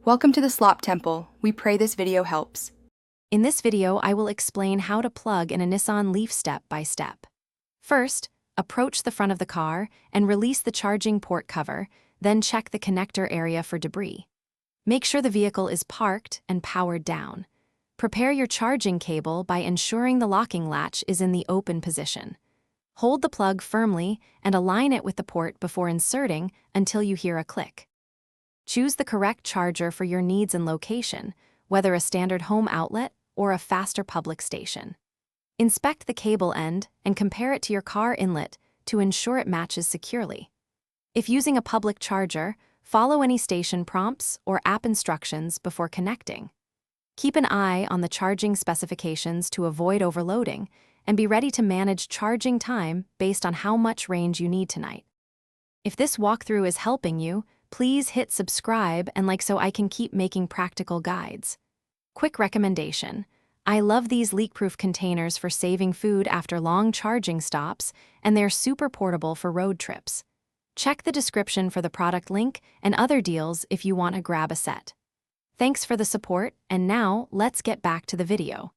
Welcome to the Slop Temple. We pray this video helps. In this video, I will explain how to plug in a Nissan Leaf step by step. First, approach the front of the car and release the charging port cover, then check the connector area for debris. Make sure the vehicle is parked and powered down. Prepare your charging cable by ensuring the locking latch is in the open position. Hold the plug firmly and align it with the port before inserting until you hear a click. Choose the correct charger for your needs and location, whether a standard home outlet or a faster public station. Inspect the cable end and compare it to your car inlet to ensure it matches securely. If using a public charger, follow any station prompts or app instructions before connecting. Keep an eye on the charging specifications to avoid overloading, and be ready to manage charging time based on how much range you need tonight. If this walkthrough is helping you, please hit subscribe and like so I can keep making practical guides. Quick recommendation: I love these leak-proof containers for saving food after long charging stops, and they're super portable for road trips. Check the description for the product link and other deals if you want to grab a set. Thanks for the support, and now let's get back to the video.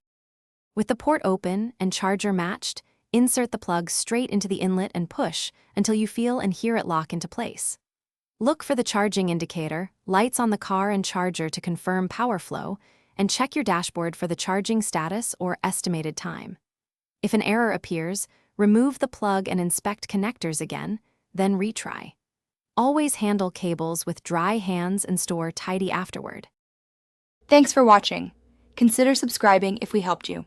With the port open and charger matched, insert the plug straight into the inlet and push until you feel and hear it lock into place. Look for the charging indicator, lights on the car and charger to confirm power flow, and check your dashboard for the charging status or estimated time. If an error appears, remove the plug and inspect connectors again, then retry. Always handle cables with dry hands and store tidy afterward. Thanks for watching. Consider subscribing if we helped you.